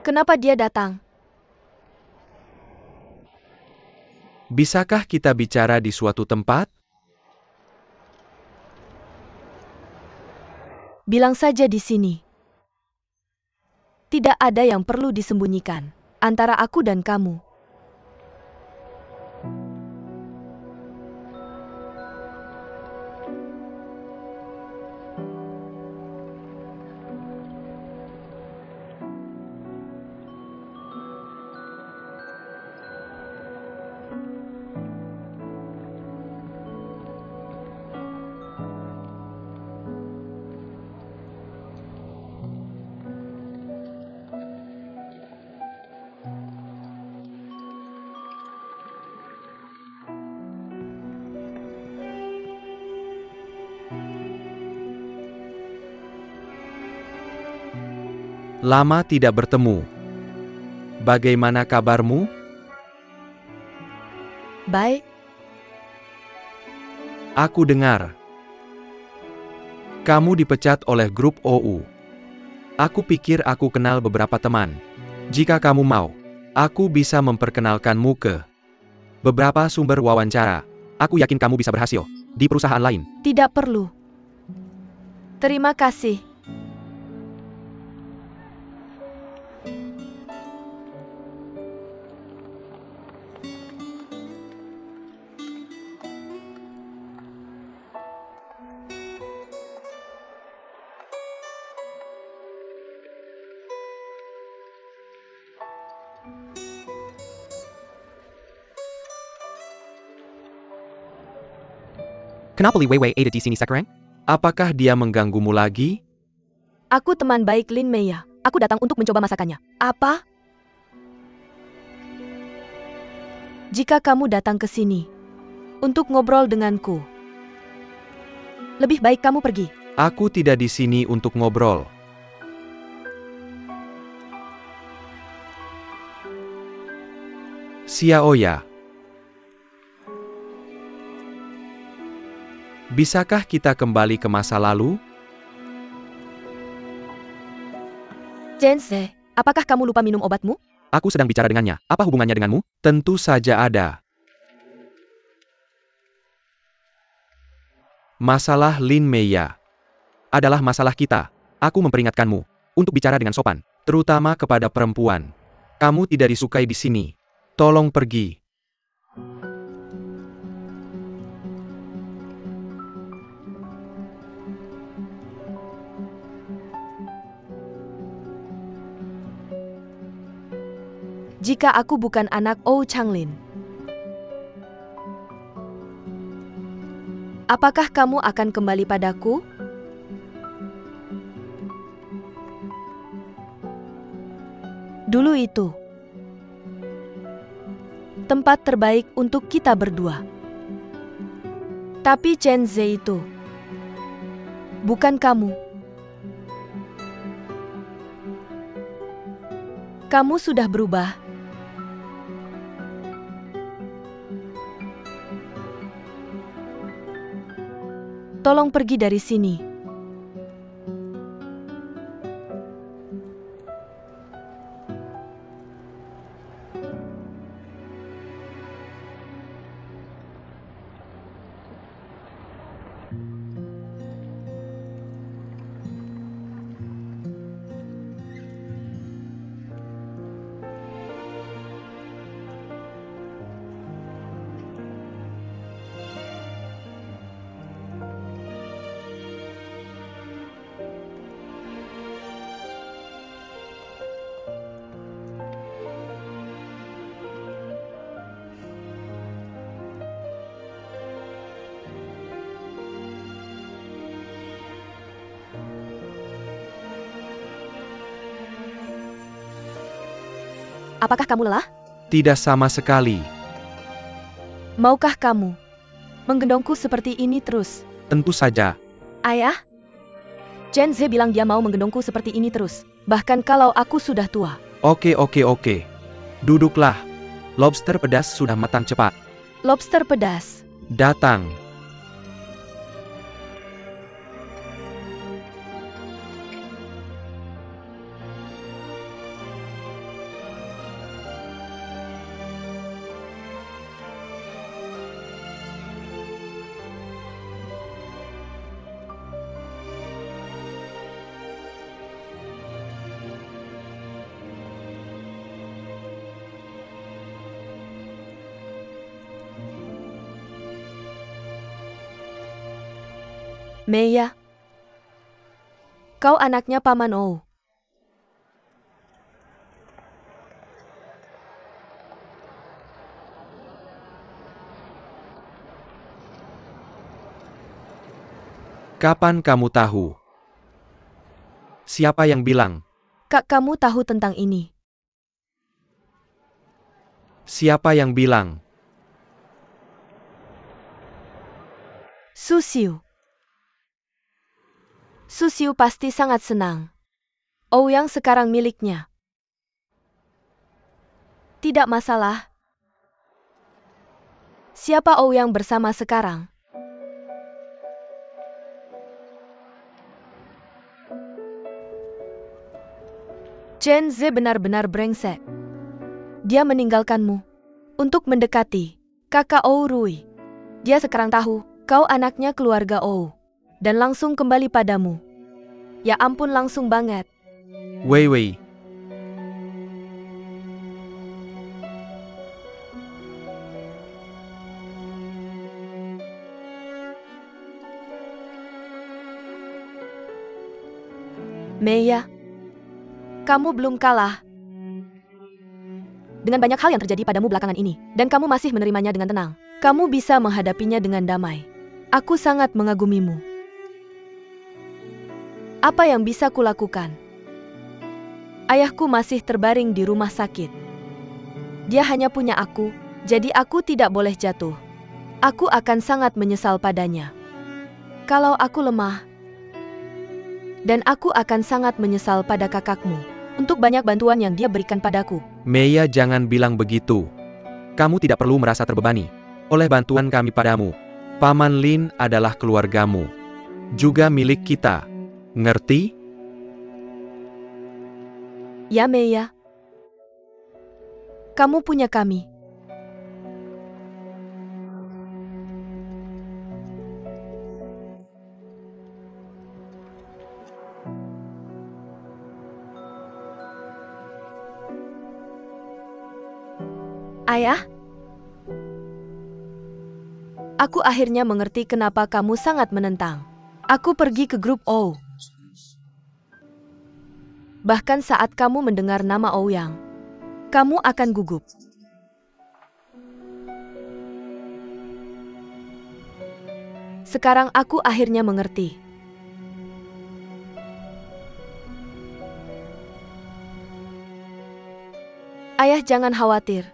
Kenapa dia datang? Bisakah kita bicara di suatu tempat? Bilang saja di sini. Tidak ada yang perlu disembunyikan antara aku dan kamu. Lama tidak bertemu. Bagaimana kabarmu? Baik, Aku dengar kamu dipecat oleh grup OU. Aku pikir aku kenal beberapa teman. Jika kamu mau, aku bisa memperkenalkanmu ke beberapa sumber wawancara. Aku yakin kamu bisa berhasil di perusahaan lain. tidak perlu. Terima kasih. Kenapa Li Weiwei ada di sini sekarang? Apakah dia mengganggumu lagi? Aku teman baik Lin Mei ya. Aku datang untuk mencoba masakannya. Apa? Jika kamu datang ke sini untuk ngobrol denganku, lebih baik kamu pergi. Aku tidak di sini untuk ngobrol. Xiaoya. Bisakah kita kembali ke masa lalu? Jense, apakah kamu lupa minum obatmu? Aku sedang bicara dengannya. Apa hubungannya denganmu? Tentu saja ada. Masalah Lin Meiya adalah masalah kita. Aku memperingatkanmu untuk bicara dengan sopan, terutama kepada perempuan. Kamu tidak disukai di sini. Tolong pergi. Jika aku bukan anak Ou Changlin, apakah kamu akan kembali padaku? Dulu itu tempat terbaik untuk kita berdua. Tapi Chen Ze itu bukan kamu. Kamu sudah berubah. Tolong pergi dari sini. Apakah kamu lelah? Tidak sama sekali. Maukah kamu menggendongku seperti ini terus? Tentu saja. Ayah? Chen Ze bilang dia mau menggendongku seperti ini terus. Bahkan kalau aku sudah tua. Oke. Duduklah. Lobster pedas sudah matang cepat. Lobster pedas. Datang. Meya, kau anaknya Paman Ou. Kapan kamu tahu? Siapa yang bilang? Kak, kamu tahu tentang ini? Siapa yang bilang? Su Xiu. Su Xiu pasti sangat senang. Ouyang sekarang miliknya. Tidak masalah. Siapa Ouyang bersama sekarang? Chen Ze benar-benar brengsek. Dia meninggalkanmu untuk mendekati kakak Ou Rui. Dia sekarang tahu kau anaknya keluarga Ou dan langsung kembali padamu. Ya ampun, langsung banget. Wei Wei. Meya, kamu belum kalah. Dengan banyak hal yang terjadi padamu belakangan ini, dan kamu masih menerimanya dengan tenang. Kamu bisa menghadapinya dengan damai. Aku sangat mengagumimu. Apa yang bisa kulakukan? Ayahku masih terbaring di rumah sakit. Dia hanya punya aku, jadi aku tidak boleh jatuh. Aku akan sangat menyesal padanya. Kalau aku lemah, dan aku akan sangat menyesal pada kakakmu untuk banyak bantuan yang dia berikan padaku. Meya, jangan bilang begitu. Kamu tidak perlu merasa terbebani oleh bantuan kami padamu. Paman Lin adalah keluargamu, juga milik kita. Ngerti? Ya Meya, kamu punya kami. Ayah? Aku akhirnya mengerti kenapa kamu sangat menentang. Aku pergi ke grup Ou. Bahkan saat kamu mendengar nama Ouyang, kamu akan gugup. Sekarang aku akhirnya mengerti. Ayah, jangan khawatir.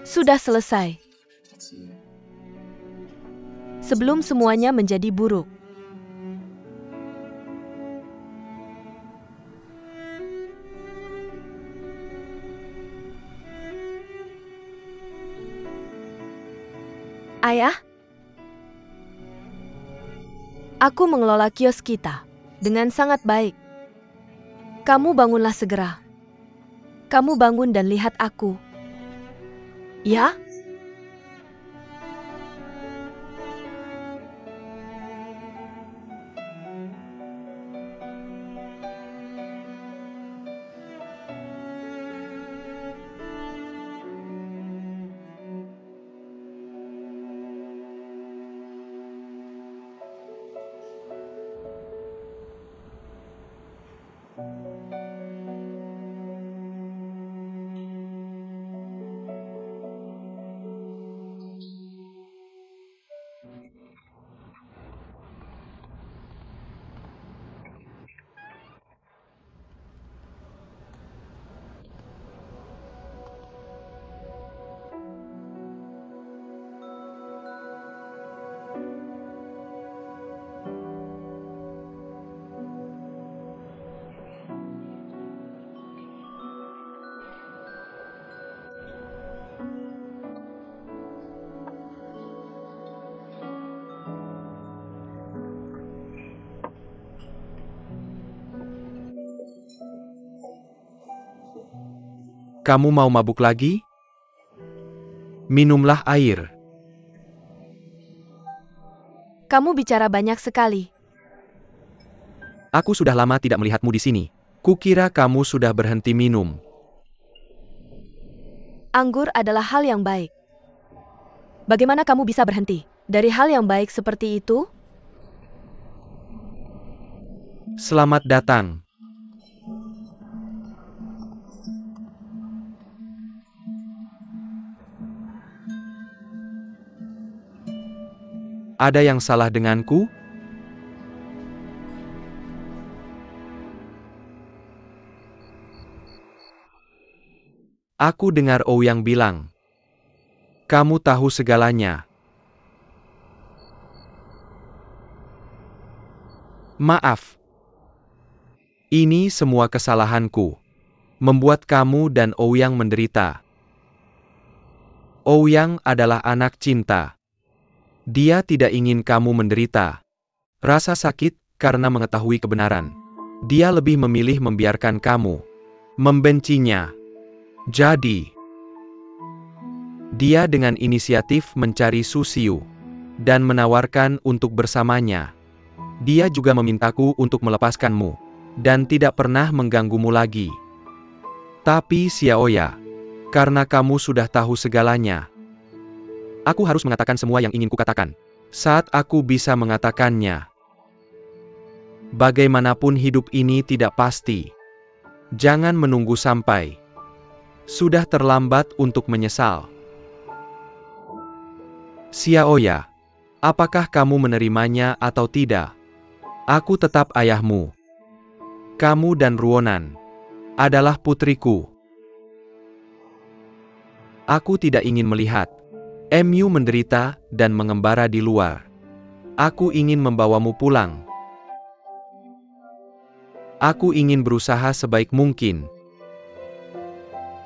Sudah selesai. Sebelum semuanya menjadi buruk. Ayah? Aku mengelola kios kita dengan sangat baik. Kamu bangunlah segera. Kamu bangun dan lihat aku. Ya? Kamu mau mabuk lagi? Minumlah air. Kamu bicara banyak sekali. Aku sudah lama tidak melihatmu di sini. Kukira kamu sudah berhenti minum. Anggur adalah hal yang baik. Bagaimana kamu bisa berhenti dari hal yang baik seperti itu? Selamat datang. Ada yang salah denganku? Aku dengar Ouyang bilang, kamu tahu segalanya. Maaf. Ini semua kesalahanku. Membuat kamu dan Ouyang menderita. Ouyang adalah anak cinta. Dia tidak ingin kamu menderita. Rasa sakit karena mengetahui kebenaran. Dia lebih memilih membiarkan kamu membencinya. Jadi, dia dengan inisiatif mencari Susiu dan menawarkan untuk bersamanya. Dia juga memintaku untuk melepaskanmu dan tidak pernah mengganggumu lagi. Tapi Xiaoya, karena kamu sudah tahu segalanya, aku harus mengatakan semua yang ingin kukatakan. Saat aku bisa mengatakannya. Bagaimanapun hidup ini tidak pasti. Jangan menunggu sampai sudah terlambat untuk menyesal. Xiaoya, apakah kamu menerimanya atau tidak? Aku tetap ayahmu. Kamu dan Ruonan adalah putriku. Aku tidak ingin melihat Mu menderita dan mengembara di luar. Aku ingin membawamu pulang. Aku ingin berusaha sebaik mungkin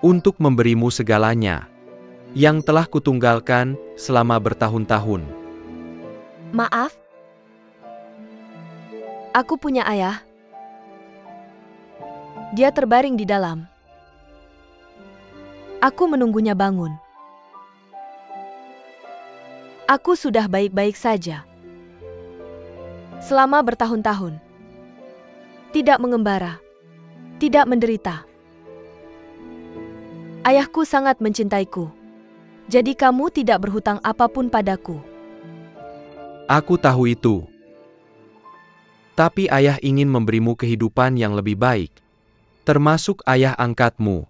untuk memberimu segalanya yang telah kutunggalkan selama bertahun-tahun. Maaf. Aku punya ayah. Dia terbaring di dalam. Aku menunggunya bangun. Aku sudah baik-baik saja. Selama bertahun-tahun. Tidak mengembara. Tidak menderita. Ayahku sangat mencintaiku. Jadi kamu tidak berhutang apapun padaku. Aku tahu itu. Tapi ayah ingin memberimu kehidupan yang lebih baik. Termasuk ayah angkatmu.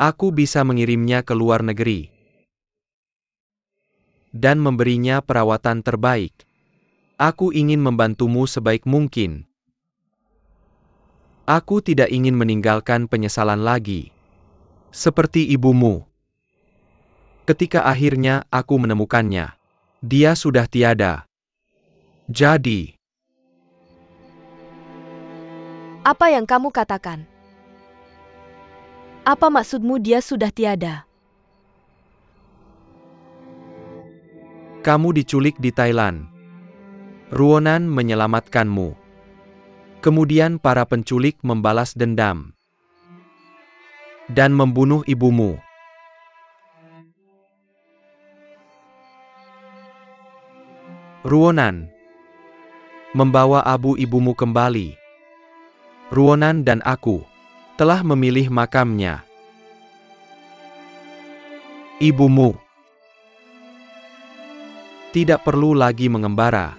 Aku bisa mengirimnya ke luar negeri. Dan memberinya perawatan terbaik. Aku ingin membantumu sebaik mungkin. Aku tidak ingin meninggalkan penyesalan lagi. Seperti ibumu. Ketika akhirnya aku menemukannya, dia sudah tiada. Jadi, Apa yang kamu katakan? Apa maksudmu dia sudah tiada? kamu diculik di Thailand. Ruonan menyelamatkanmu. Kemudian para penculik membalas dendam. Dan membunuh ibumu. Ruonan membawa abu ibumu kembali. Ruonan dan aku telah memilih makamnya. Ibumu tidak perlu lagi mengembara.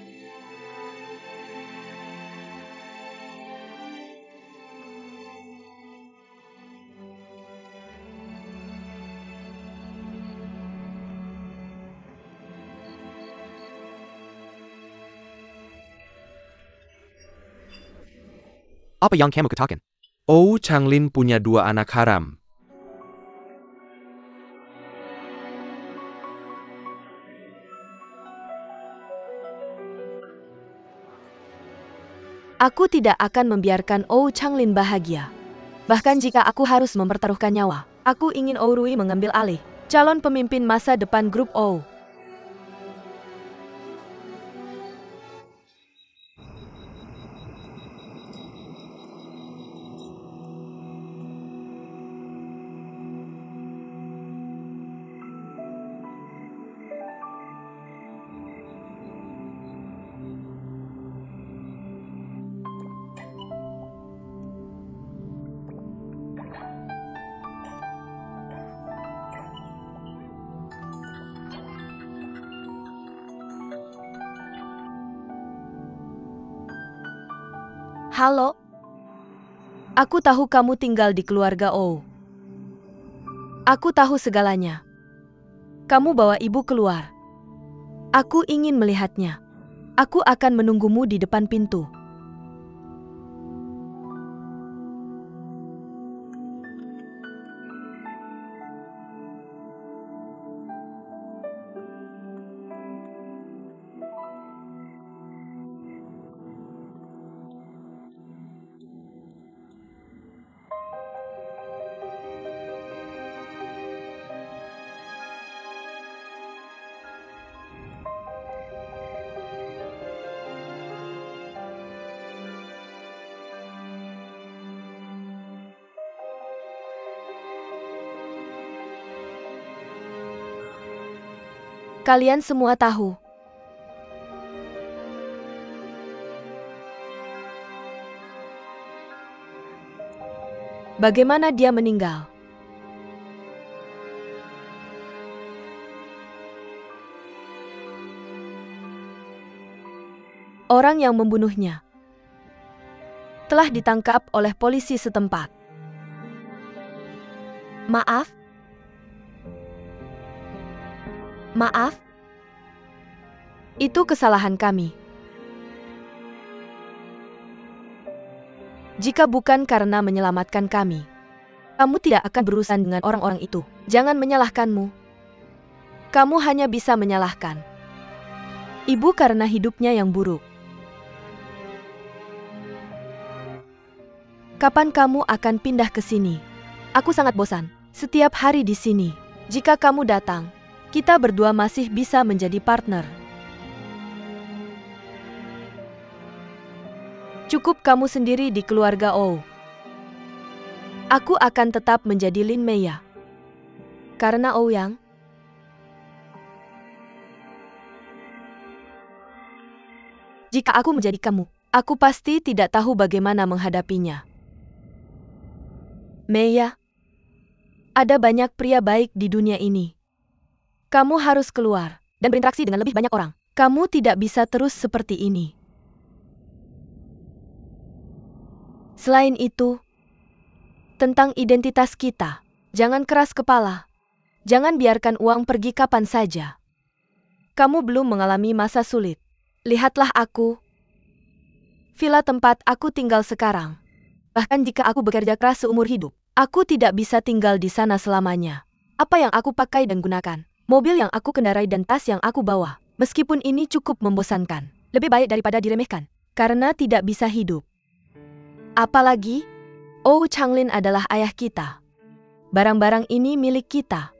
Apa yang kamu katakan? Oh, Changlin punya 2 anak haram. Aku tidak akan membiarkan Ou Changlin bahagia. Bahkan jika aku harus mempertaruhkan nyawa, aku ingin Ou Rui mengambil alih calon pemimpin masa depan grup Ou. Halo? Aku tahu kamu tinggal di keluarga O. Aku tahu segalanya. Kamu bawa ibu keluar. Aku ingin melihatnya. Aku akan menunggumu di depan pintu. Kalian semua tahu. Bagaimana dia meninggal? Orang yang membunuhnya telah ditangkap oleh polisi setempat. Maaf? Maaf? Itu kesalahan kami. Jika bukan karena menyelamatkan kami, kamu tidak akan berurusan dengan orang-orang itu. Jangan menyalahkanmu. Kamu hanya bisa menyalahkan ibu karena hidupnya yang buruk. Kapan kamu akan pindah ke sini? Aku sangat bosan. Setiap hari di sini. Jika kamu datang, kita berdua masih bisa menjadi partner. Cukup kamu sendiri di keluarga O. Aku akan tetap menjadi Lin Meya. Karena Ouyang. Jika aku menjadi kamu, aku pasti tidak tahu bagaimana menghadapinya. Meya, ada banyak pria baik di dunia ini. Kamu harus keluar dan berinteraksi dengan lebih banyak orang. Kamu tidak bisa terus seperti ini. Selain itu, tentang identitas kita, jangan keras kepala. Jangan biarkan uang pergi kapan saja. Kamu belum mengalami masa sulit. Lihatlah aku. Villa tempat aku tinggal sekarang. Bahkan jika aku bekerja keras seumur hidup, aku tidak bisa tinggal di sana selamanya. Apa yang aku pakai dan gunakan, mobil yang aku kendarai dan tas yang aku bawa, meskipun ini cukup membosankan, lebih baik daripada diremehkan, karena tidak bisa hidup. Apalagi, Oh Changlin adalah ayah kita. Barang-barang ini milik kita.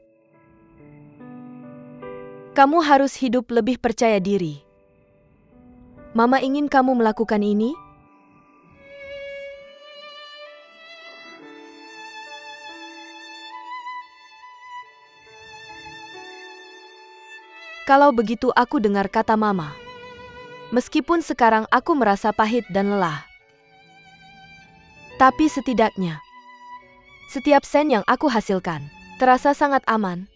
Kamu harus hidup lebih percaya diri. Mama ingin kamu melakukan ini? Kalau begitu aku dengar kata Mama. Meskipun sekarang aku merasa pahit dan lelah. Tapi setidaknya, setiap sen yang aku hasilkan terasa sangat aman.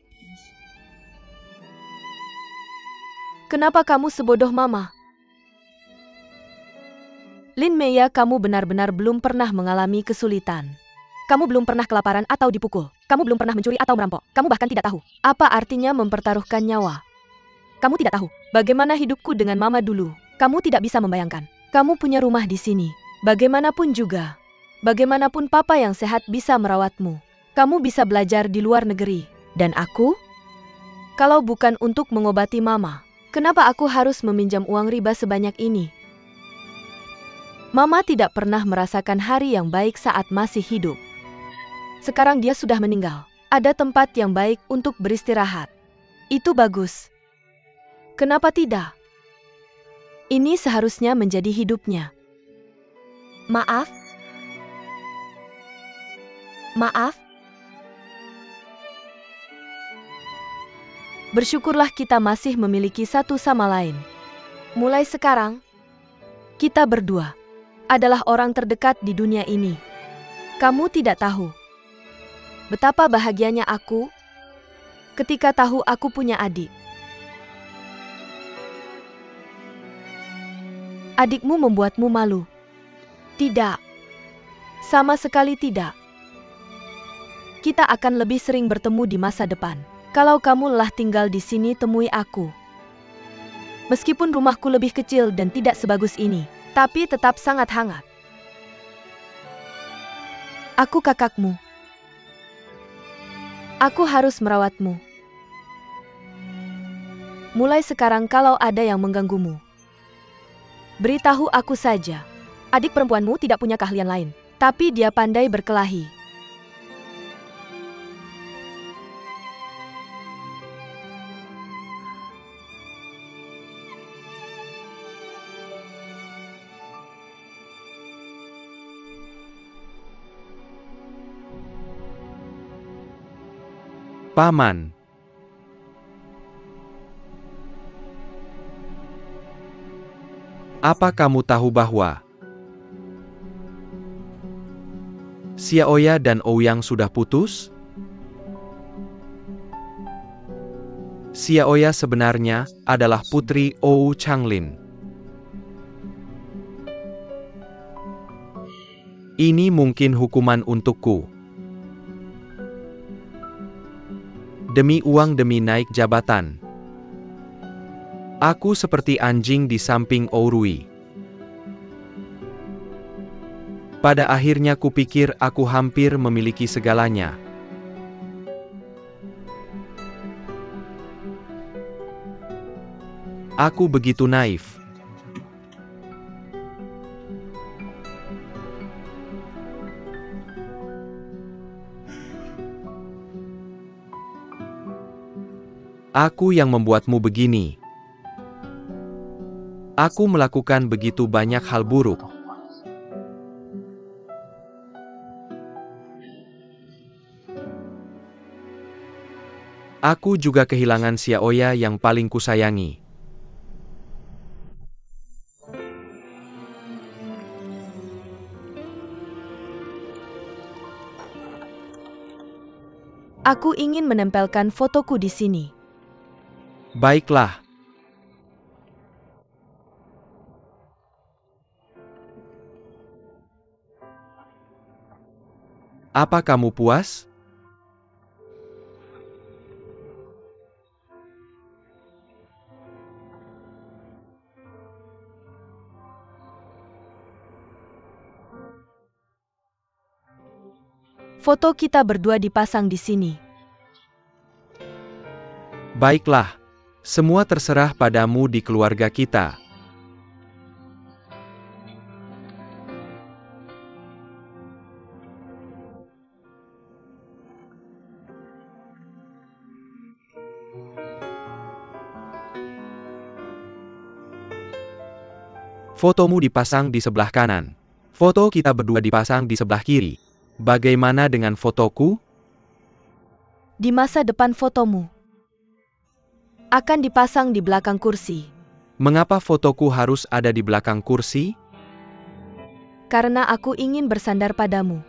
Kenapa kamu sebodoh Mama? Lin Meya, kamu benar-benar belum pernah mengalami kesulitan. Kamu belum pernah kelaparan atau dipukul. Kamu belum pernah mencuri atau merampok. Kamu bahkan tidak tahu apa artinya mempertaruhkan nyawa. Kamu tidak tahu bagaimana hidupku dengan Mama dulu. Kamu tidak bisa membayangkan. Kamu punya rumah di sini. Bagaimanapun juga. Bagaimanapun papa yang sehat bisa merawatmu. Kamu bisa belajar di luar negeri. Dan aku? Kalau bukan untuk mengobati Mama, kenapa aku harus meminjam uang riba sebanyak ini? Mama tidak pernah merasakan hari yang baik saat masih hidup. Sekarang dia sudah meninggal. Ada tempat yang baik untuk beristirahat. Itu bagus. Kenapa tidak? Ini seharusnya menjadi hidupnya. Maaf? Maaf? Bersyukurlah kita masih memiliki satu sama lain. Mulai sekarang, kita berdua adalah orang terdekat di dunia ini. Kamu tidak tahu betapa bahagianya aku ketika tahu aku punya adik. Adikmu membuatmu malu. Tidak. Sama sekali tidak. Kita akan lebih sering bertemu di masa depan. Kalau kamu lelah tinggal di sini, temui aku. Meskipun rumahku lebih kecil dan tidak sebagus ini, tapi tetap sangat hangat. Aku kakakmu. Aku harus merawatmu. Mulai sekarang kalau ada yang mengganggumu, beritahu aku saja. Adik perempuanmu tidak punya keahlian lain, tapi dia pandai berkelahi. Paman. Apa kamu tahu bahwa Xiaoya dan Ouyang sudah putus? Xiaoya sebenarnya adalah putri Ou Changlin. Ini mungkin hukuman untukku. Demi uang, demi naik jabatan. Aku seperti anjing di samping Ourui. Pada akhirnya kupikir aku hampir memiliki segalanya. Aku begitu naif. Aku yang membuatmu begini. Aku melakukan begitu banyak hal buruk. Aku juga kehilangan Xiaoya yang paling kusayangi. Aku ingin menempelkan fotoku di sini. Baiklah. Apa kamu puas? Foto kita berdua dipasang di sini. Baiklah. Semua terserah padamu di keluarga kita. Fotomu dipasang di sebelah kanan. Foto kita berdua dipasang di sebelah kiri. Bagaimana dengan fotoku? Di masa depan fotomu akan dipasang di belakang kursi. Mengapa fotoku harus ada di belakang kursi? Karena aku ingin bersandar padamu.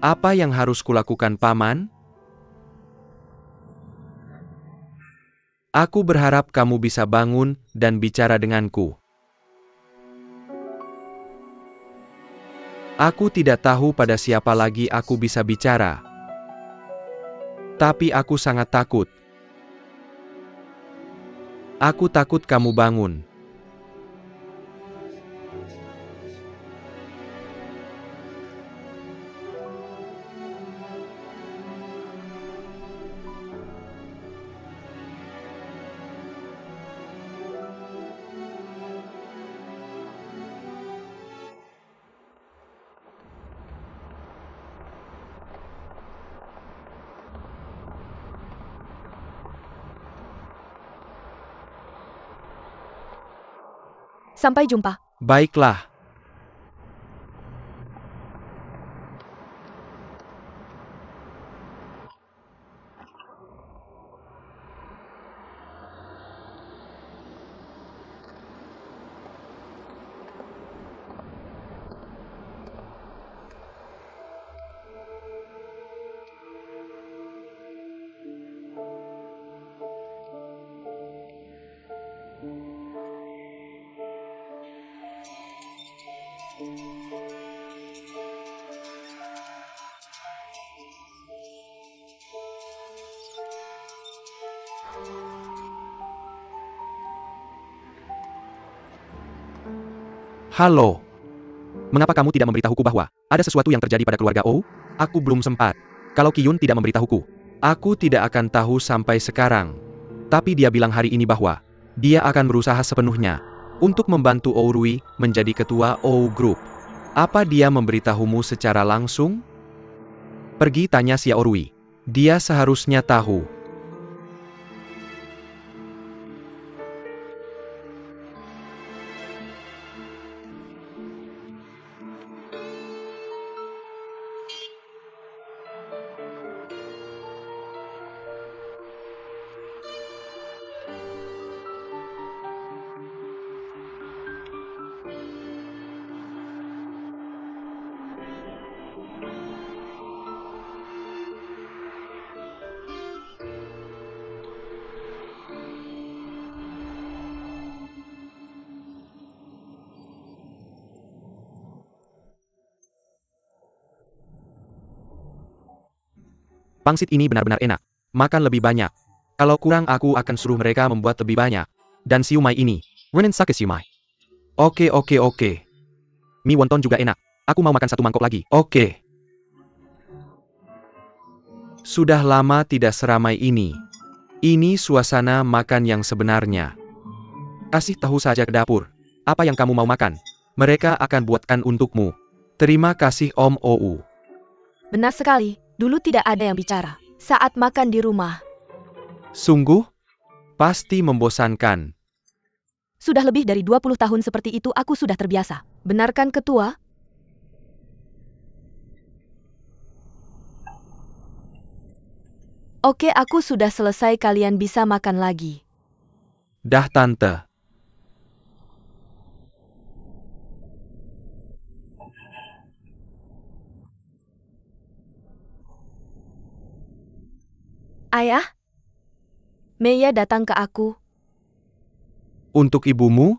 Apa yang harus kulakukan, Paman? Aku berharap kamu bisa bangun dan bicara denganku. Aku tidak tahu pada siapa lagi aku bisa bicara. Tapi aku sangat takut. Aku takut kamu bangun. Sampai jumpa. Baiklah. Halo. Mengapa kamu tidak memberitahuku bahwa ada sesuatu yang terjadi pada keluarga Ou? Aku belum sempat. Kalau Qiyun tidak memberitahuku, aku tidak akan tahu sampai sekarang. Tapi dia bilang hari ini bahwa dia akan berusaha sepenuhnya untuk membantu Ou Rui menjadi ketua Ou Group. Apa dia memberitahumu secara langsung? Pergi tanya Xiao Rui. Dia seharusnya tahu. Pangsit ini benar-benar enak. Makan lebih banyak. Kalau kurang aku akan suruh mereka membuat lebih banyak. Dan siumai ini. Renin sakit siumai. Oke. Mie wonton juga enak. Aku mau makan satu mangkok lagi. Oke. Sudah lama tidak seramai ini. Ini suasana makan yang sebenarnya. Kasih tahu saja ke dapur. Apa yang kamu mau makan? Mereka akan buatkan untukmu. Terima kasih Om Ou. Benar sekali, dulu tidak ada yang bicara saat makan di rumah. Sungguh? Pasti membosankan. Sudah lebih dari 20 tahun seperti itu aku sudah terbiasa. Benar kan ketua? Oke, aku sudah selesai, kalian bisa makan lagi. Dah tante. Ayah? Meiya datang ke aku. Untuk ibumu?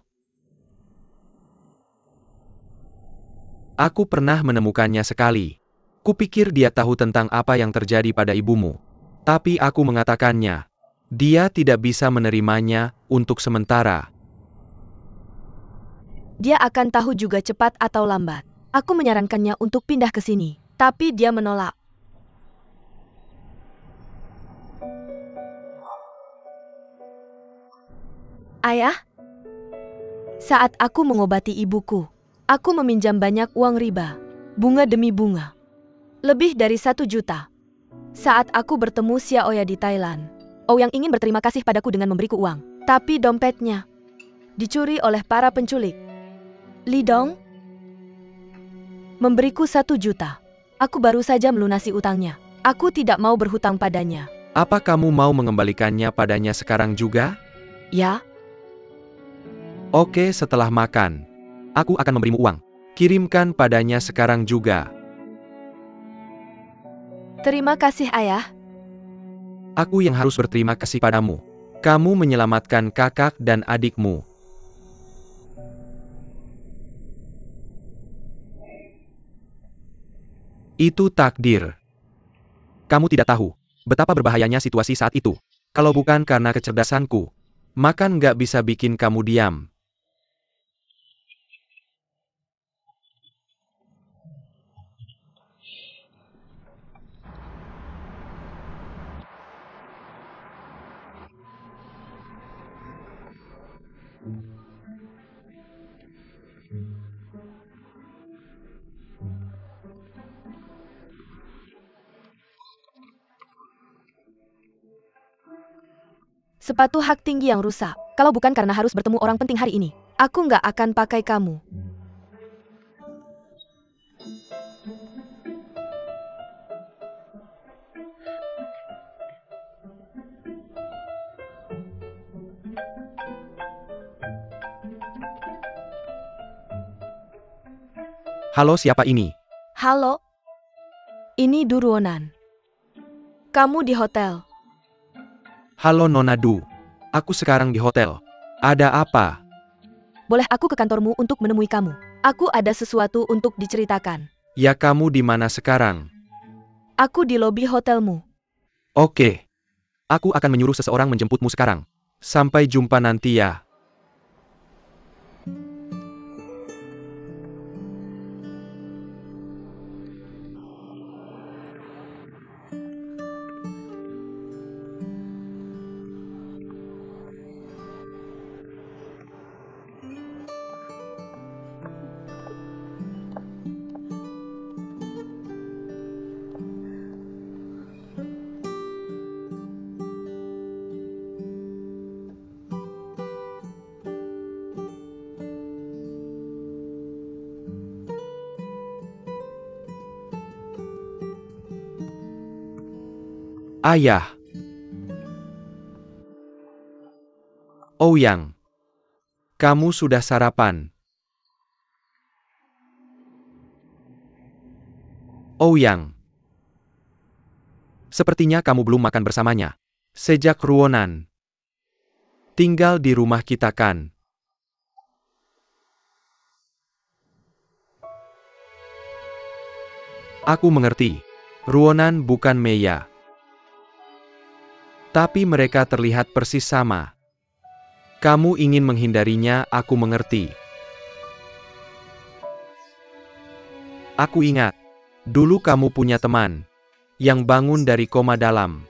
Aku pernah menemukannya sekali. Kupikir dia tahu tentang apa yang terjadi pada ibumu. Tapi aku mengatakannya. Dia tidak bisa menerimanya untuk sementara. Dia akan tahu juga cepat atau lambat. Aku menyarankannya untuk pindah ke sini, tapi dia menolak. Ayah? Saat aku mengobati ibuku, aku meminjam banyak uang riba, bunga demi bunga. Lebih dari 1 juta. Saat aku bertemu Xiaoya di Thailand, Ouyang ingin berterima kasih padaku dengan memberiku uang. Tapi dompetnya dicuri oleh para penculik. Li Dong memberiku 1 juta. Aku baru saja melunasi utangnya. Aku tidak mau berhutang padanya. Apa kamu mau mengembalikannya padanya sekarang juga? Ya, Oke, setelah makan. Aku akan memberimu uang. Kirimkan padanya sekarang juga. terima kasih ayah. Aku yang harus berterima kasih padamu. Kamu menyelamatkan kakak dan adikmu. Itu takdir. Kamu tidak tahu betapa berbahayanya situasi saat itu. Kalau bukan karena kecerdasanku, makan nggak bisa bikin kamu diam. Sepatu hak tinggi yang rusak. Kalau bukan karena harus bertemu orang penting hari ini, Aku nggak akan pakai kamu. Halo, siapa ini? Halo? Ini Duruonan. Kamu di hotel. Halo Nona Du. Aku sekarang di hotel. Ada apa? Boleh aku ke kantormu untuk menemui kamu? Aku ada sesuatu untuk diceritakan. Ya, kamu di mana sekarang? Aku di lobi hotelmu. Oke. Aku akan menyuruh seseorang menjemputmu sekarang. Sampai jumpa nanti ya. Ayah. Ouyang. Kamu sudah sarapan? Ouyang. Sepertinya kamu belum makan bersamanya. Sejak Ruonan tinggal di rumah kita kan? Aku mengerti. Ruonan bukan Meiya. Tapi mereka terlihat persis sama. Kamu ingin menghindarinya, aku mengerti. Aku ingat. Dulu kamu punya teman yang bangun dari koma dalam.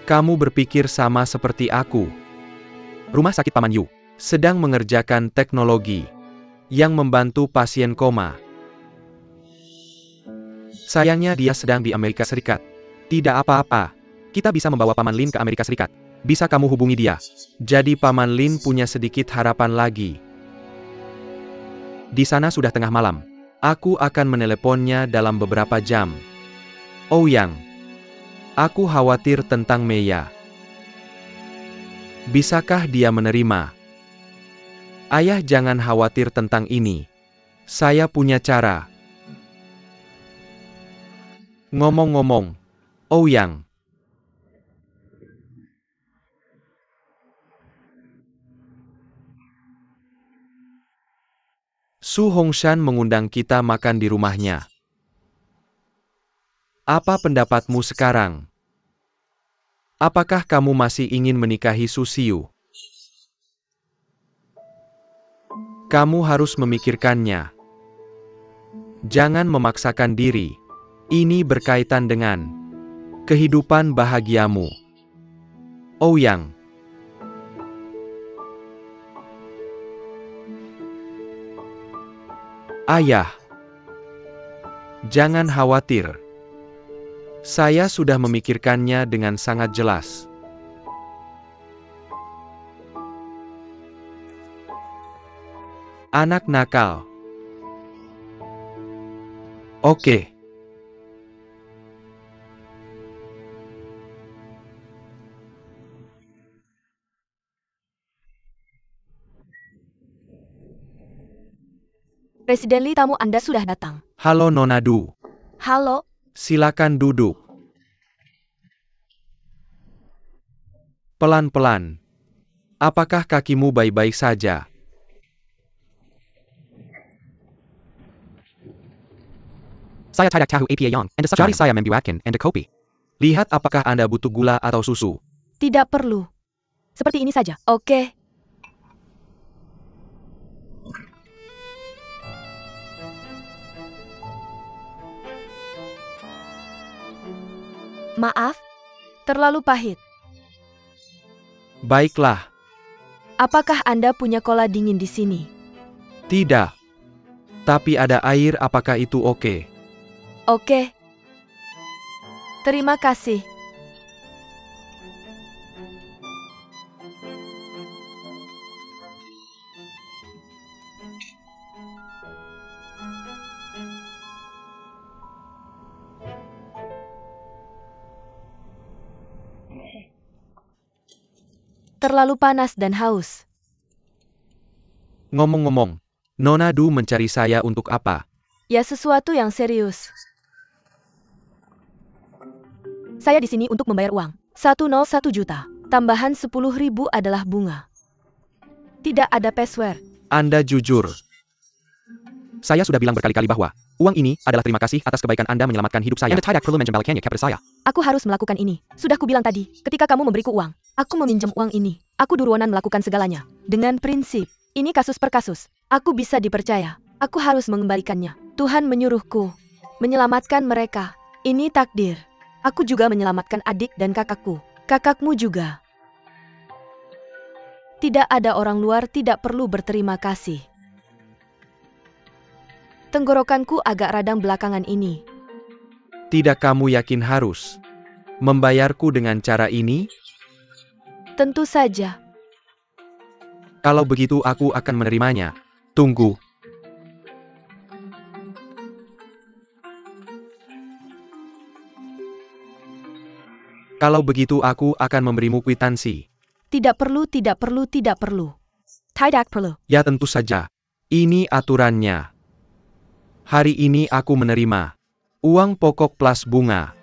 Kamu berpikir sama seperti aku. Rumah sakit Paman Yu sedang mengerjakan teknologi yang membantu pasien koma. Sayangnya dia sedang di Amerika Serikat. Tidak apa-apa. Kita bisa membawa Paman Lin ke Amerika Serikat. Bisa kamu hubungi dia. Jadi Paman Lin punya sedikit harapan lagi. Di sana sudah tengah malam. Aku akan meneleponnya dalam beberapa jam. Ouyang. Aku khawatir tentang Meiya. Bisakah dia menerima? Ayah, jangan khawatir tentang ini. Saya punya cara. Ngomong-ngomong, Ouyang. Su Hongshan mengundang kita makan di rumahnya. Apa pendapatmu sekarang? Apakah kamu masih ingin menikahi Su Xiu? Kamu harus memikirkannya. Jangan memaksakan diri. Ini berkaitan dengan kehidupan bahagiamu. Ouyang. Ayah. Jangan khawatir. Saya sudah memikirkannya dengan sangat jelas. Anak nakal. Oke. Presiden Li, tamu Anda sudah datang. Halo Nona Du. Halo? Silakan duduk. Pelan-pelan. Apakah kakimu baik-baik saja? Saya tidak tahu apa yang Anda jadi saya membuatkan Anda kopi. Lihat apakah Anda butuh gula atau susu. Tidak perlu. Seperti ini saja. Oke. Maaf, terlalu pahit. Baiklah. Apakah Anda punya kola dingin di sini? Tidak. Tapi ada air, apakah itu oke? Oke. Terima kasih. terlalu panas dan haus. Ngomong-ngomong, Nona Du mencari saya untuk apa? Ya sesuatu yang serius. Saya di sini untuk membayar uang. 101 juta. Tambahan 10.000 adalah bunga. Tidak ada password. Anda jujur. Saya sudah bilang berkali-kali bahwa uang ini adalah terima kasih atas kebaikan Anda menyelamatkan hidup saya. Tidak perlu menjembatkannya kepada saya. Aku harus melakukan ini. Sudah kubilang tadi, ketika kamu memberiku uang, aku meminjam uang ini. Aku Durwonan melakukan segalanya. Dengan prinsip. Ini kasus per kasus. Aku bisa dipercaya. Aku harus mengembalikannya. Tuhan menyuruhku menyelamatkan mereka. Ini takdir. Aku juga menyelamatkan adik dan kakakku. Kakakmu juga. Tidak ada orang luar tidak perlu berterima kasih. Tenggorokanku agak radang belakangan ini. Tidak kamu yakin harus membayarku dengan cara ini? Tentu saja. Kalau begitu aku akan menerimanya. Tunggu. Kalau begitu aku akan memberimu kwitansi. Tidak perlu, tidak perlu, tidak perlu. Tidak perlu. Ya tentu saja. Ini aturannya. Hari ini aku menerima uang pokok plus bunga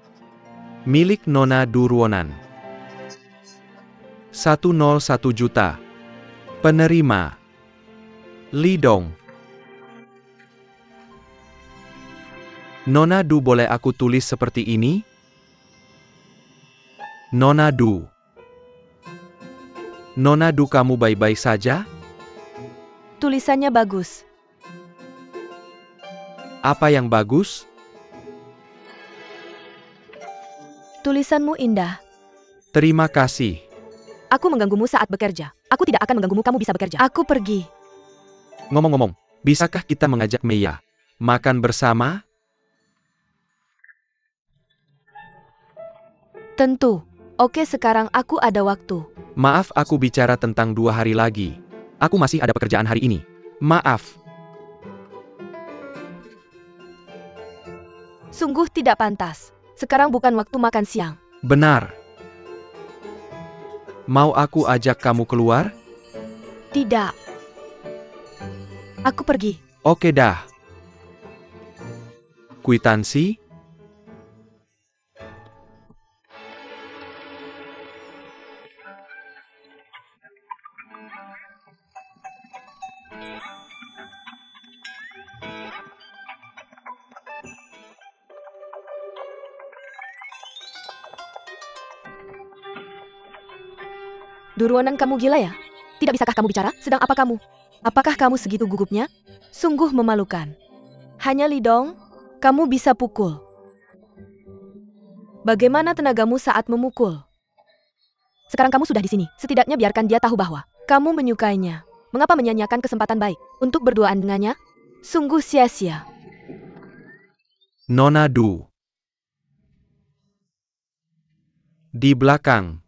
milik Nona Durwonan. 101 juta. Penerima Lee Dong. Nona Du, boleh aku tulis seperti ini? Nona Du. Nona Du, kamu baik-baik saja? Tulisannya bagus. Apa yang bagus? Tulisanmu indah. Terima kasih. Aku mengganggumu saat bekerja. Aku tidak akan mengganggumu, kamu bisa bekerja. Aku pergi. Ngomong-ngomong, bisakah kita mengajak Meia makan bersama? Tentu. Oke, sekarang aku ada waktu. Maaf, aku bicara tentang 2 hari lagi. Aku masih ada pekerjaan hari ini. Maaf. Sungguh tidak pantas. Sekarang bukan waktu makan siang. Benar. Mau aku ajak kamu keluar? Tidak. Aku pergi. Oke dah. Kwitansi? Durwonan, kamu gila ya? Tidak bisakah kamu bicara? Sedang apa kamu? Apakah kamu segitu gugupnya? Sungguh memalukan. Hanya Lee Dong, kamu bisa pukul. Bagaimana tenagamu saat memukul? Sekarang kamu sudah di sini. Setidaknya biarkan dia tahu bahwa kamu menyukainya. Mengapa menyanyiakan kesempatan baik untuk berduaan dengannya? Sungguh sia-sia. Nona Du. Di belakang.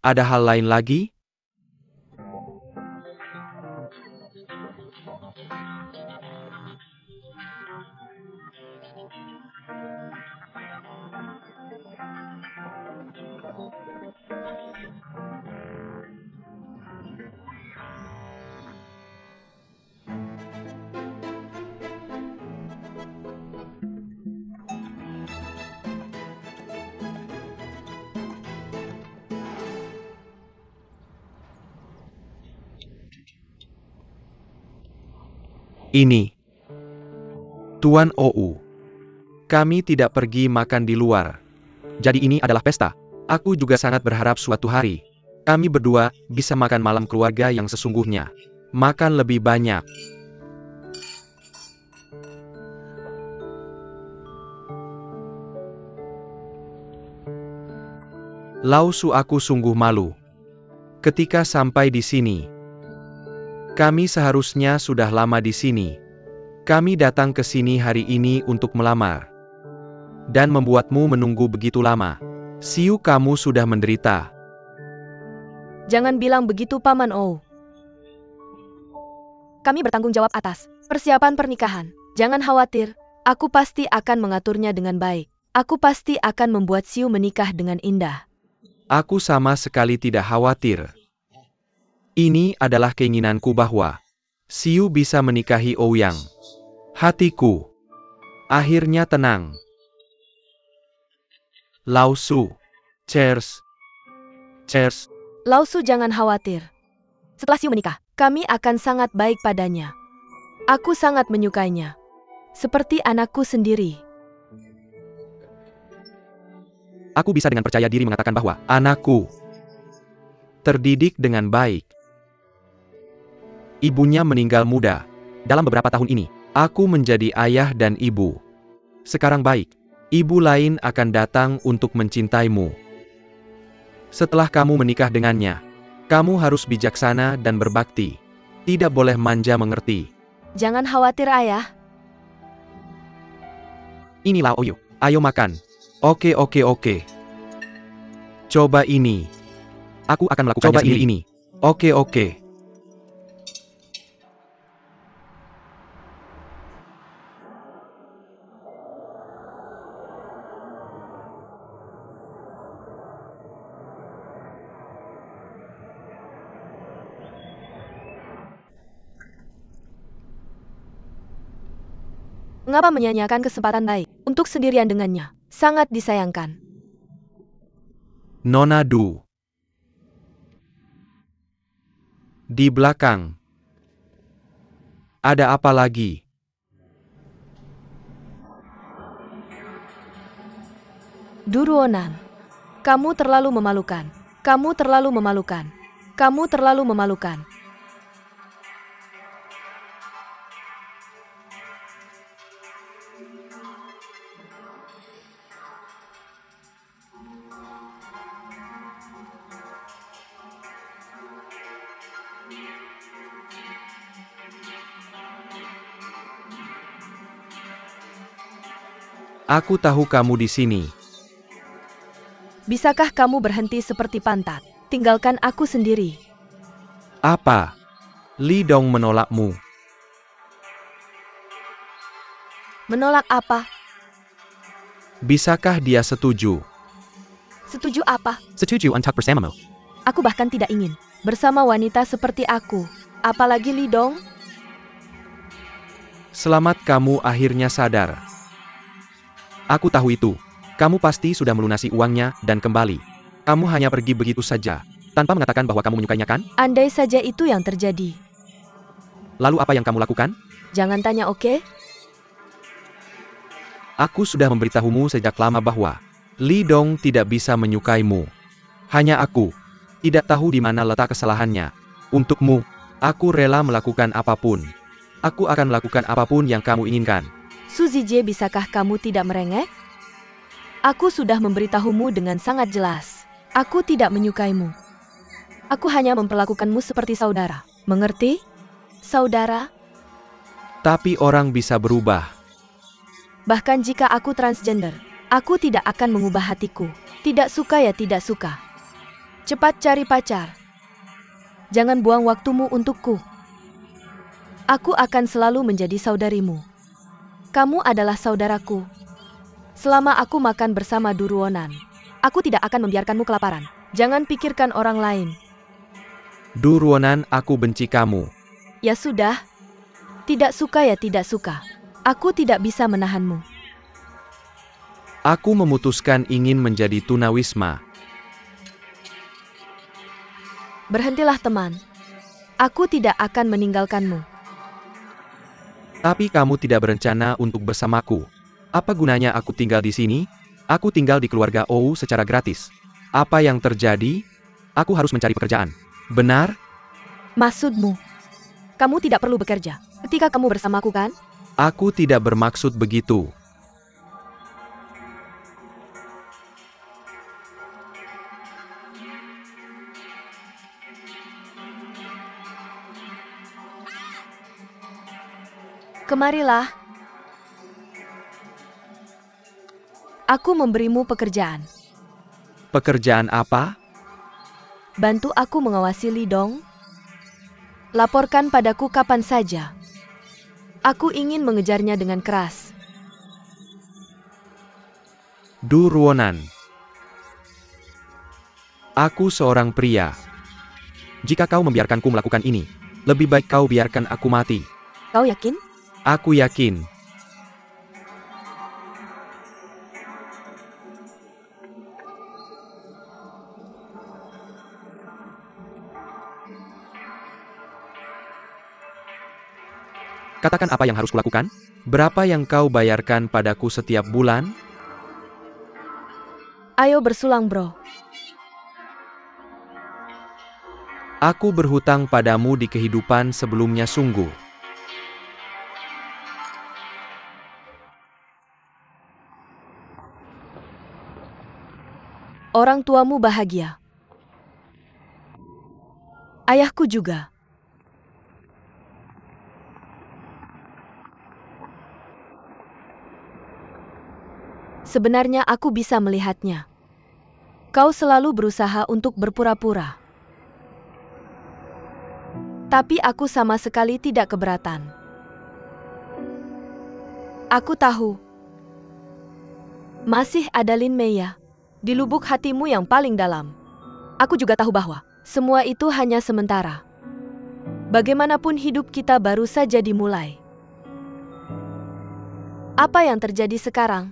Ada hal lain lagi? Ini. Tuan Ou. Kami tidak pergi makan di luar. Jadi ini adalah pesta. Aku juga sangat berharap suatu hari kami berdua bisa makan malam keluarga yang sesungguhnya. Makan lebih banyak. Lau Su, aku sungguh malu ketika sampai di sini. Kami seharusnya sudah lama di sini. Kami datang ke sini hari ini untuk melamar. Dan membuatmu menunggu begitu lama. Siu, kamu sudah menderita. Jangan bilang begitu, Paman Ou. Kami bertanggung jawab atas persiapan pernikahan. Jangan khawatir, aku pasti akan mengaturnya dengan baik. Aku pasti akan membuat Siu menikah dengan indah. Aku sama sekali tidak khawatir. Ini adalah keinginanku bahwa Xiu bisa menikahi Ouyang. Hatiku akhirnya tenang. Lao Su. Cheers. Cheers. Lao Su, jangan khawatir. Setelah Xiu menikah, kami akan sangat baik padanya. Aku sangat menyukainya. Seperti anakku sendiri. Aku bisa dengan percaya diri mengatakan bahwa anakku terdidik dengan baik. Ibunya meninggal muda. Dalam beberapa tahun ini, aku menjadi ayah dan ibu. Sekarang baik, ibu lain akan datang untuk mencintaimu. Setelah kamu menikah dengannya, kamu harus bijaksana dan berbakti. Tidak boleh manja, mengerti? Jangan khawatir, ayah. Inilah Oyu. Ayo makan. Oke. Coba ini. Aku akan melakukannya sendiri. Ini. Oke. Mengapa menyanyiakan kesempatan baik untuk sendirian dengannya? Sangat disayangkan. Nona Du. Di belakang. Ada apa lagi? Duruonan. Kamu terlalu memalukan. Kamu terlalu memalukan. Kamu terlalu memalukan. Aku tahu kamu di sini. Bisakah kamu berhenti seperti pantat? Tinggalkan aku sendiri. Apa? Li Dong menolakmu. Menolak apa? Bisakah dia setuju? Setuju apa? Setuju untuk bersamamu. Aku bahkan tidak ingin bersama wanita seperti aku. Apalagi Li Dong. Selamat, kamu akhirnya sadar. Aku tahu itu. Kamu pasti sudah melunasi uangnya dan kembali. Kamu hanya pergi begitu saja, tanpa mengatakan bahwa kamu menyukainya, kan? Andai saja itu yang terjadi. Lalu apa yang kamu lakukan? Jangan tanya, oke? Aku sudah memberitahumu sejak lama bahwa Li Dong tidak bisa menyukaimu. Hanya aku tidak tahu di mana letak kesalahannya. Untukmu, aku rela melakukan apapun. Aku akan melakukan apapun yang kamu inginkan. Su Zijie, bisakah kamu tidak merengek? Aku sudah memberitahumu dengan sangat jelas. Aku tidak menyukaimu. Aku hanya memperlakukanmu seperti saudara. Mengerti? Saudara? Tapi orang bisa berubah. Bahkan jika aku transgender, aku tidak akan mengubah hatiku. Tidak suka ya tidak suka. Cepat cari pacar. Jangan buang waktumu untukku. Aku akan selalu menjadi saudarimu. Kamu adalah saudaraku. Selama aku makan bersama Duruonan, aku tidak akan membiarkanmu kelaparan. Jangan pikirkan orang lain. Duruonan, aku benci kamu. Ya sudah. Tidak suka ya tidak suka. Aku tidak bisa menahanmu. Aku memutuskan ingin menjadi tunawisma. Berhentilah, teman. Aku tidak akan meninggalkanmu. Tapi kamu tidak berencana untuk bersamaku. Apa gunanya aku tinggal di sini? Aku tinggal di keluarga Ou secara gratis. Apa yang terjadi? Aku harus mencari pekerjaan. Benar? Maksudmu? Kamu tidak perlu bekerja ketika kamu bersamaku, kan? Aku tidak bermaksud begitu. Kemarilah. Aku memberimu pekerjaan. Pekerjaan apa? Bantu aku mengawasi Li Dong. Laporkan padaku kapan saja. Aku ingin mengejarnya dengan keras. Duruonan. Aku seorang pria. Jika kau membiarkanku melakukan ini, lebih baik kau biarkan aku mati. Kau yakin? Aku yakin. Katakan apa yang harus kulakukan? Berapa yang kau bayarkan padaku setiap bulan? Ayo bersulang, bro. Aku berhutang padamu di kehidupan sebelumnya sungguh. Orang tuamu bahagia. Ayahku juga. Sebenarnya aku bisa melihatnya. Kau selalu berusaha untuk berpura-pura. Tapi aku sama sekali tidak keberatan. Aku tahu. Masih ada Lin Meya di lubuk hatimu yang paling dalam. Aku juga tahu bahwa semua itu hanya sementara. Bagaimanapun hidup kita baru saja dimulai. Apa yang terjadi sekarang?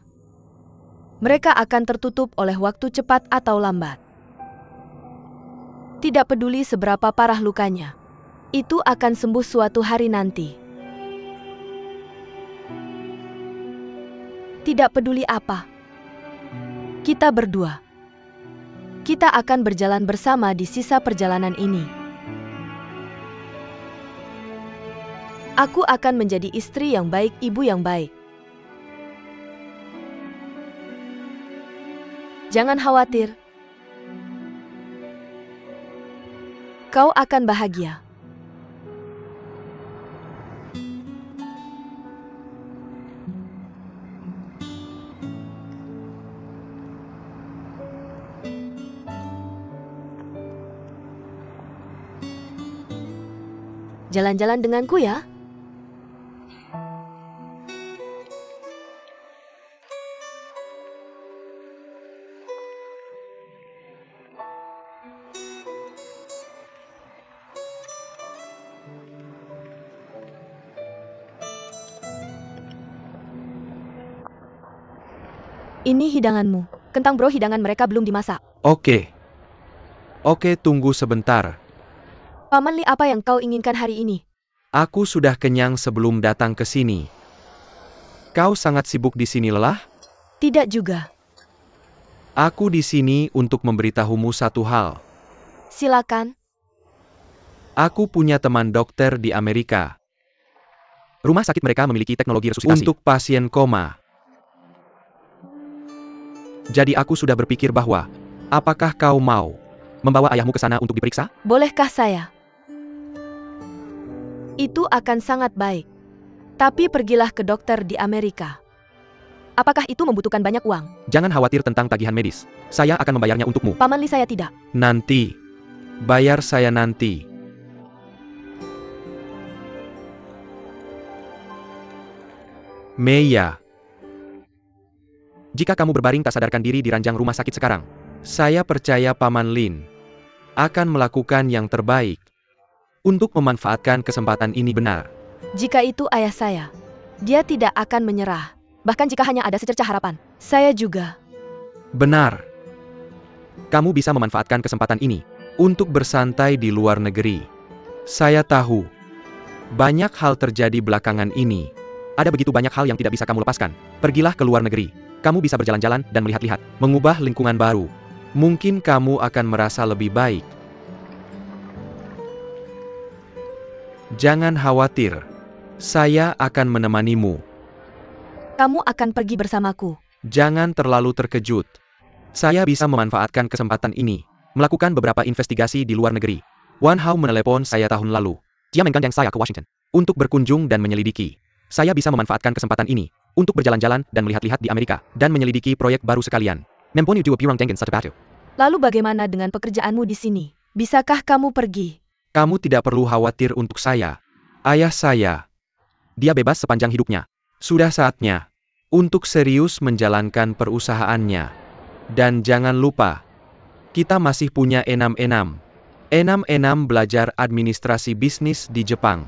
Mereka akan tertutup oleh waktu cepat atau lambat. Tidak peduli seberapa parah lukanya, itu akan sembuh suatu hari nanti. Tidak peduli apa. Kita berdua. Kita akan berjalan bersama di sisa perjalanan ini. Aku akan menjadi istri yang baik, ibu yang baik. Jangan khawatir. Kau akan bahagia. Jalan-jalan denganku ya. Ini hidanganmu. Kentang bro, hidangan mereka belum dimasak. Oke. Oke, tunggu sebentar. Paman Li, apa yang kau inginkan hari ini? Aku sudah kenyang sebelum datang ke sini. Kau sangat sibuk di sini lelah? Tidak juga. Aku di sini untuk memberitahumu satu hal. Silakan. Aku punya teman dokter di Amerika. Rumah sakit mereka memiliki teknologi resusitasi untuk pasien koma. Jadi aku sudah berpikir bahwa, apakah kau mau membawa ayahmu ke sana untuk diperiksa? Bolehkah saya? Itu akan sangat baik. Tapi pergilah ke dokter di Amerika. Apakah itu membutuhkan banyak uang? Jangan khawatir tentang tagihan medis. Saya akan membayarnya untukmu. Paman Li, saya tidak. Nanti. Bayar saya nanti. Meya. Jika kamu berbaring tak sadarkan diri di ranjang rumah sakit sekarang, saya percaya Paman Lin akan melakukan yang terbaik untuk memanfaatkan kesempatan ini benar. Jika itu ayah saya, dia tidak akan menyerah. Bahkan jika hanya ada secercah harapan, saya juga. Benar. Kamu bisa memanfaatkan kesempatan ini untuk bersantai di luar negeri. Saya tahu banyak hal terjadi belakangan ini. Ada begitu banyak hal yang tidak bisa kamu lepaskan. Pergilah ke luar negeri. Kamu bisa berjalan-jalan dan melihat-lihat, mengubah lingkungan baru. Mungkin kamu akan merasa lebih baik. Jangan khawatir. Saya akan menemanimu. Kamu akan pergi bersamaku. Jangan terlalu terkejut. Saya bisa memanfaatkan kesempatan ini, melakukan beberapa investigasi di luar negeri. Wan Hao menelepon saya tahun lalu. Dia menggandeng saya ke Washington untuk berkunjung dan menyelidiki. Saya bisa memanfaatkan kesempatan ini untuk berjalan-jalan dan melihat-lihat di Amerika dan menyelidiki proyek baru sekalian. Nempon you do a pirang dengan satu batu. Lalu bagaimana dengan pekerjaanmu di sini? Bisakah kamu pergi? Kamu tidak perlu khawatir untuk saya. Ayah saya. Dia bebas sepanjang hidupnya. Sudah saatnya untuk serius menjalankan perusahaannya. Dan jangan lupa, Kita masih punya enam. Enam belajar administrasi bisnis di Jepang.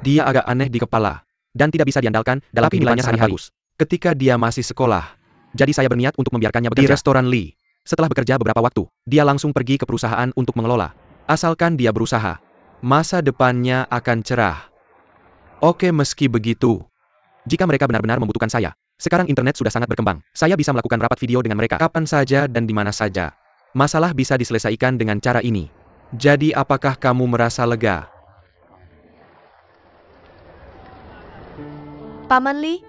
Dia agak aneh di kepala, dan tidak bisa diandalkan, tapi nilainya sangat bagus. Ketika dia masih sekolah, jadi saya berniat untuk membiarkannya bekerja di restoran Lee. Setelah bekerja beberapa waktu, dia langsung pergi ke perusahaan untuk mengelola. Asalkan dia berusaha, masa depannya akan cerah. Oke, meski begitu, jika mereka benar-benar membutuhkan saya, sekarang internet sudah sangat berkembang. Saya bisa melakukan rapat video dengan mereka kapan saja dan di mana saja. Masalah bisa diselesaikan dengan cara ini. Jadi apakah kamu merasa lega? Paman Lee,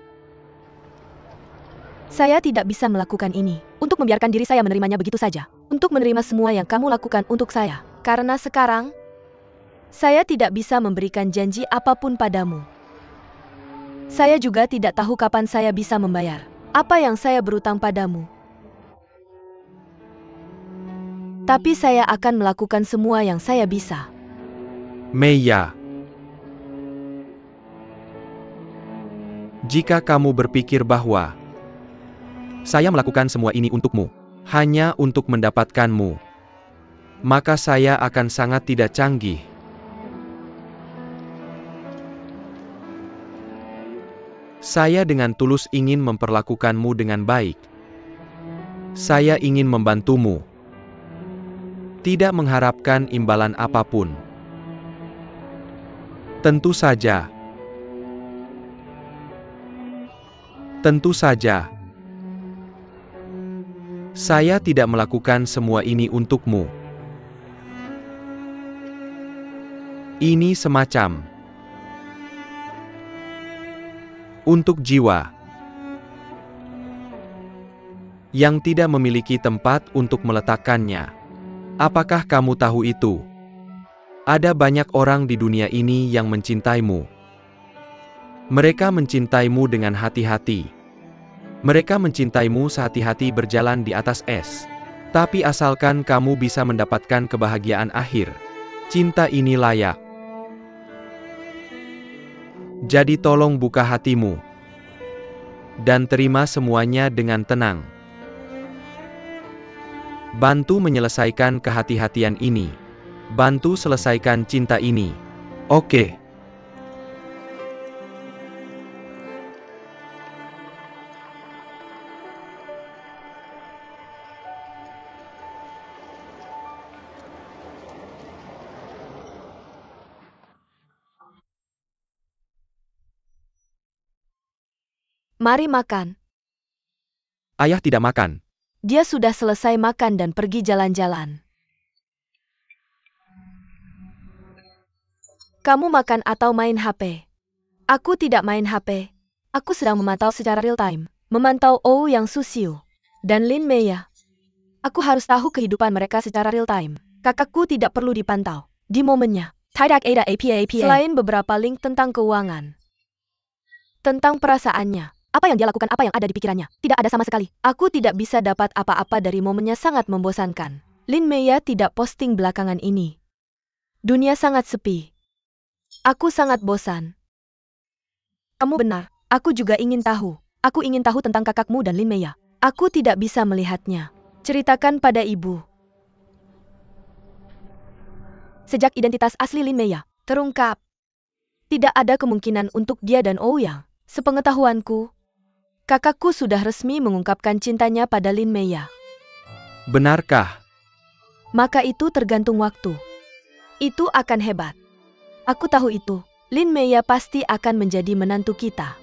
saya tidak bisa melakukan ini. Untuk membiarkan diri saya menerimanya begitu saja. Untuk menerima semua yang kamu lakukan untuk saya. Karena sekarang, saya tidak bisa memberikan janji apapun padamu. Saya juga tidak tahu kapan saya bisa membayar apa yang saya berutang padamu. Tapi saya akan melakukan semua yang saya bisa. Meiya, jika kamu berpikir bahwa saya melakukan semua ini untukmu, hanya untuk mendapatkanmu, maka saya akan sangat tidak canggih. Saya dengan tulus ingin memperlakukanmu dengan baik. Saya ingin membantumu. Tidak mengharapkan imbalan apapun. Tentu saja. Tentu saja. Saya tidak melakukan semua ini untukmu. Ini semacam untuk jiwa yang tidak memiliki tempat untuk meletakkannya. Apakah kamu tahu itu? Ada banyak orang di dunia ini yang mencintaimu. Mereka mencintaimu dengan hati-hati. Mereka mencintaimu sehati-hati berjalan di atas es. Tapi asalkan kamu bisa mendapatkan kebahagiaan akhir, cinta ini layak. Jadi tolong buka hatimu dan terima semuanya dengan tenang. Bantu menyelesaikan kehati-hatian ini. Bantu selesaikan cinta ini. Oke. Mari makan. Ayah tidak makan. Dia sudah selesai makan dan pergi jalan-jalan. Kamu makan atau main HP? Aku tidak main HP. Aku sedang memantau secara real time. Memantau OU yang Susio dan Lin Meiya. Aku harus tahu kehidupan mereka secara real time. Kakakku tidak perlu dipantau di momennya. Tidak ada apa-apa. Selain beberapa link tentang keuangan. Tentang perasaannya. Apa yang dia lakukan, apa yang ada di pikirannya. Tidak ada sama sekali. Aku tidak bisa dapat apa-apa dari momennya, sangat membosankan. Lin Meiya tidak posting belakangan ini. Dunia sangat sepi. Aku sangat bosan. Kamu benar. Aku juga ingin tahu. Aku ingin tahu tentang kakakmu dan Lin Meiya. Aku tidak bisa melihatnya. Ceritakan pada ibu. Sejak identitas asli Lin Meiya terungkap, tidak ada kemungkinan untuk dia dan Ouyang. Sepengetahuanku, kakakku sudah resmi mengungkapkan cintanya pada Lin Meiya. Benarkah? Maka itu tergantung waktu. Itu akan hebat. Aku tahu itu. Lin Meiya pasti akan menjadi menantu kita.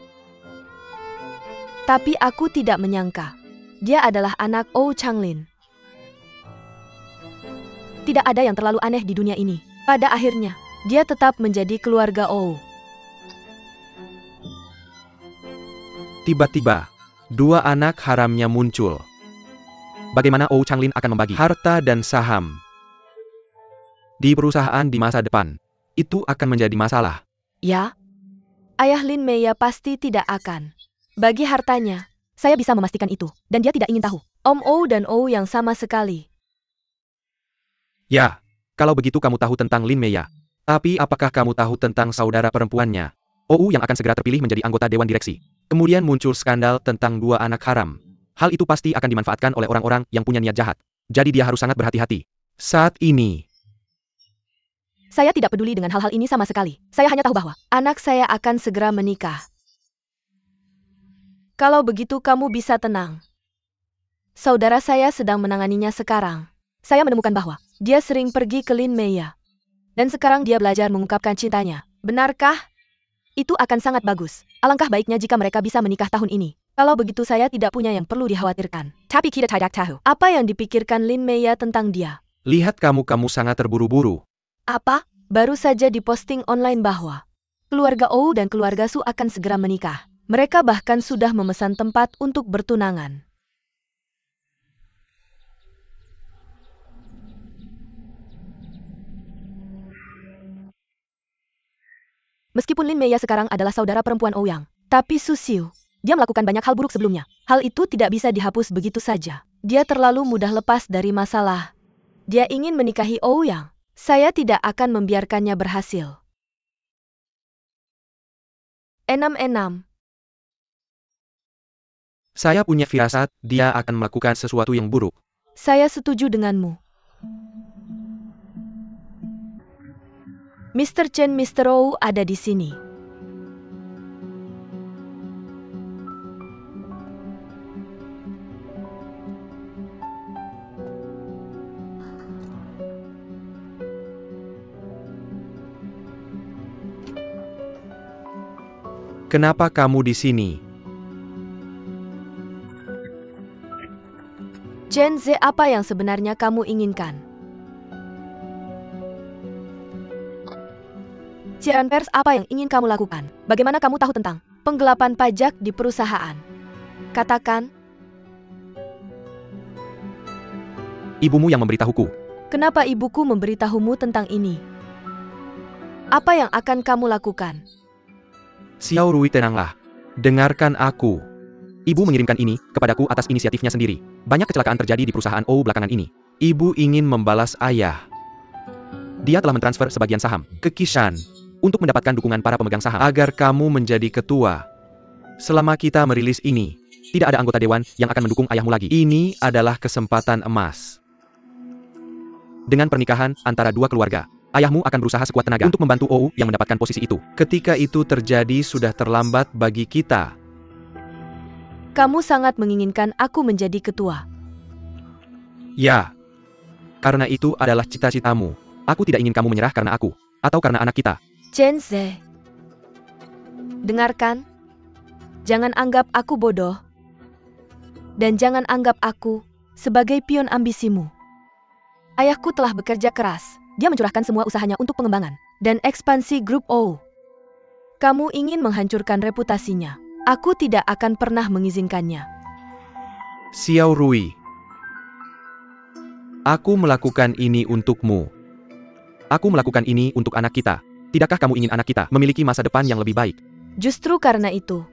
Tapi aku tidak menyangka. Dia adalah anak Ou Changlin. Tidak ada yang terlalu aneh di dunia ini. Pada akhirnya, dia tetap menjadi keluarga Ou. Tiba-tiba, dua anak haramnya muncul. Bagaimana Ou Changlin akan membagi harta dan saham di perusahaan di masa depan? Itu akan menjadi masalah. Ya, ayah Lin Meiya pasti tidak akan bagi hartanya. Saya bisa memastikan itu, dan dia tidak ingin tahu. Om Ou dan Ou yang sama sekali. Ya, kalau begitu kamu tahu tentang Lin Meiya. Tapi apakah kamu tahu tentang saudara perempuannya? Ou yang akan segera terpilih menjadi anggota Dewan Direksi. Kemudian muncul skandal tentang dua anak haram. Hal itu pasti akan dimanfaatkan oleh orang-orang yang punya niat jahat. jadi dia harus sangat berhati-hati. Saat ini, Saya tidak peduli dengan hal-hal ini sama sekali. Saya hanya tahu bahwa anak saya akan segera menikah. Kalau begitu kamu bisa tenang. Saudara saya sedang menanganinya sekarang. Saya menemukan bahwa dia sering pergi ke Lin Meia. Dan sekarang dia belajar mengungkapkan cintanya. Benarkah? Itu akan sangat bagus. Alangkah baiknya jika mereka bisa menikah tahun ini. Kalau begitu saya tidak punya yang perlu dikhawatirkan. Tapi kita tidak tahu. Apa yang dipikirkan Lin Meia tentang dia? lihat kamu sangat terburu-buru. Apa? Baru saja diposting online bahwa keluarga Ou dan keluarga Su akan segera menikah. Mereka bahkan sudah memesan tempat untuk bertunangan. Meskipun Lin Meia sekarang adalah saudara perempuan Ouyang, tapi Su Xiu, dia melakukan banyak hal buruk sebelumnya. Hal itu tidak bisa dihapus begitu saja. Dia terlalu mudah lepas dari masalah. Dia ingin menikahi Ouyang. Saya tidak akan membiarkannya berhasil. 6. Saya punya firasat, dia akan melakukan sesuatu yang buruk. Saya setuju denganmu. Mr. Chen, Mr. Ou ada di sini. Kenapa kamu di sini? Chen Ze, apa yang sebenarnya kamu inginkan? Siaran pers, apa yang ingin kamu lakukan? Bagaimana kamu tahu tentang penggelapan pajak di perusahaan? Katakan. Ibumu yang memberitahuku. Kenapa ibuku memberitahumu tentang ini? Apa yang akan kamu lakukan? Xiao Rui, tenanglah. Dengarkan aku. Ibu mengirimkan ini kepadaku atas inisiatifnya sendiri. Banyak kecelakaan terjadi di perusahaan Ou belakangan ini. Ibu ingin membalas ayah. Dia telah mentransfer sebagian saham ke Kishan untuk mendapatkan dukungan para pemegang saham agar kamu menjadi ketua. Selama kita merilis ini, tidak ada anggota dewan yang akan mendukung ayahmu lagi. Ini adalah kesempatan emas. Dengan pernikahan antara dua keluarga, ayahmu akan berusaha sekuat tenaga untuk membantu Ou yang mendapatkan posisi itu. Ketika itu terjadi, sudah terlambat bagi kita. Kamu sangat menginginkan aku menjadi ketua. Ya. Karena itu adalah cita-citamu. Aku tidak ingin kamu menyerah karena aku, atau karena anak kita. Chen Ze. Dengarkan. Jangan anggap aku bodoh. Dan jangan anggap aku sebagai pion ambisimu. Ayahku telah bekerja keras. Dia mencurahkan semua usahanya untuk pengembangan dan ekspansi grup Ou. Kamu ingin menghancurkan reputasinya. Aku tidak akan pernah mengizinkannya. Xiao Rui. Aku melakukan ini untukmu. Aku melakukan ini untuk anak kita. Tidakkah kamu ingin anak kita memiliki masa depan yang lebih baik? Justru karena itu,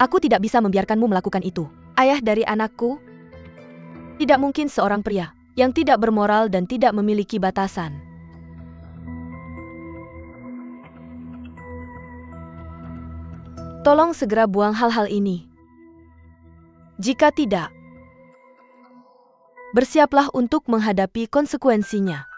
aku tidak bisa membiarkanmu melakukan itu. Ayah dari anakku, tidak mungkin seorang pria yang tidak bermoral dan tidak memiliki batasan. Tolong segera buang hal-hal ini. Jika tidak, bersiaplah untuk menghadapi konsekuensinya.